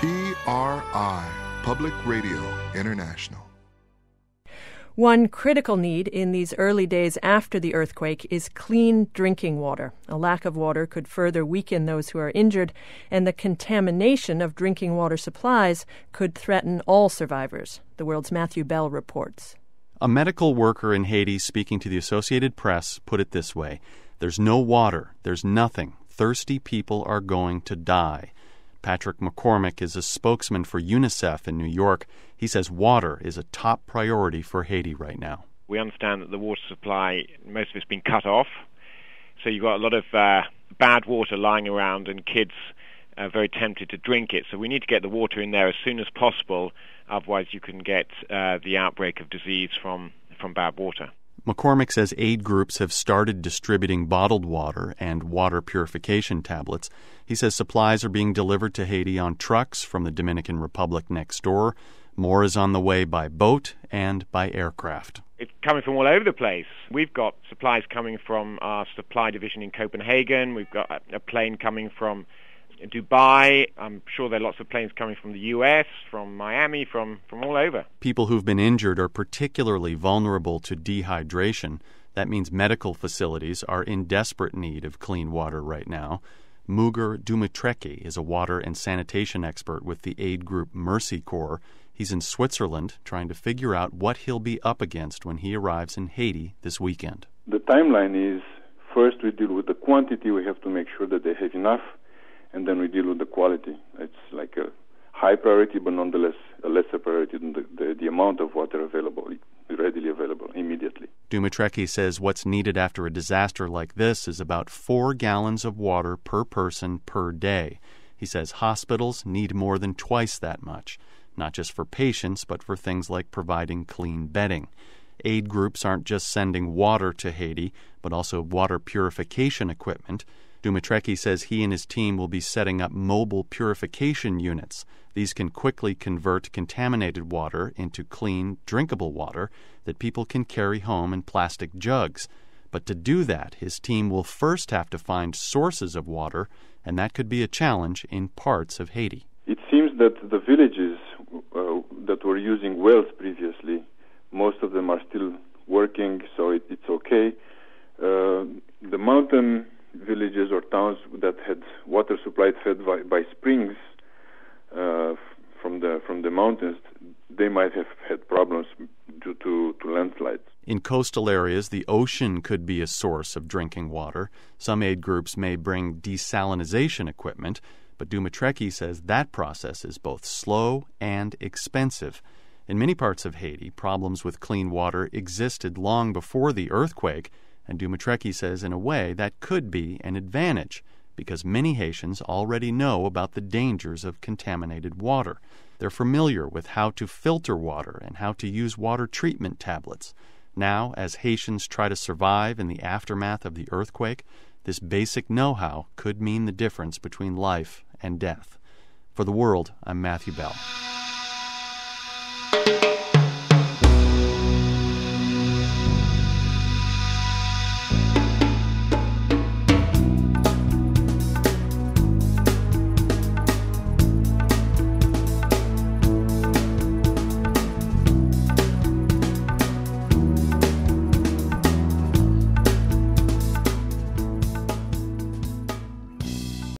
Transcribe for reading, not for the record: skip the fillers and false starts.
PRI, Public Radio International. One critical need in these early days after the earthquake is clean drinking water. A lack of water could further weaken those who are injured, and the contamination of drinking water supplies could threaten all survivors. The World's Matthew Bell reports. A medical worker in Haiti speaking to the Associated Press put it this way: "There's no water, there's nothing. Thirsty people are going to die." Patrick McCormick is a spokesman for UNICEF in New York. He says water is a top priority for Haiti right now. We understand that the water supply, most of it's been cut off. So you've got a lot of bad water lying around, and kids are very tempted to drink it. So we need to get the water in there as soon as possible. Otherwise you can get the outbreak of disease from bad water. McCormick says aid groups have started distributing bottled water and water purification tablets. He says supplies are being delivered to Haiti on trucks from the Dominican Republic next door. More is on the way by boat and by aircraft. It's coming from all over the place. We've got supplies coming from our supply division in Copenhagen. We've got a plane coming from Dubai. I'm sure there are lots of planes coming from the US, from Miami, from all over. People who've been injured are particularly vulnerable to dehydration. That means medical facilities are in desperate need of clean water right now. Muger Dumitreki is a water and sanitation expert with the aid group Mercy Corps. He's in Switzerland trying to figure out what he'll be up against when he arrives in Haiti this weekend. The timeline is, first we deal with the quantity. We have to make sure that they have enough. And then we deal with the quality. It's like a high priority, but nonetheless a lesser priority than the amount of water available, readily available immediately. Dumitreki says what's needed after a disaster like this is about 4 gallons of water per person per day. He says hospitals need more than twice that much, not just for patients, but for things like providing clean bedding. Aid groups aren't just sending water to Haiti, but also water purification equipment. Dumitreki says he and his team will be setting up mobile purification units. These can quickly convert contaminated water into clean, drinkable water that people can carry home in plastic jugs. But to do that, his team will first have to find sources of water, and that could be a challenge in parts of Haiti. It seems that the villages that were using wells previously, most of them are still working, so it's okay. The mountain villages or towns that had water supplied fed by springs from the mountains, they might have had problems due to landslides. In coastal areas, the ocean could be a source of drinking water. Some aid groups may bring desalinization equipment, but Dumitreki says that process is both slow and expensive. In many parts of Haiti, problems with clean water existed long before the earthquake, and Dumitreki says in a way that could be an advantage because many Haitians already know about the dangers of contaminated water. They're familiar with how to filter water and how to use water treatment tablets. Now, as Haitians try to survive in the aftermath of the earthquake, this basic know-how could mean the difference between life and death. For The World, I'm Matthew Bell.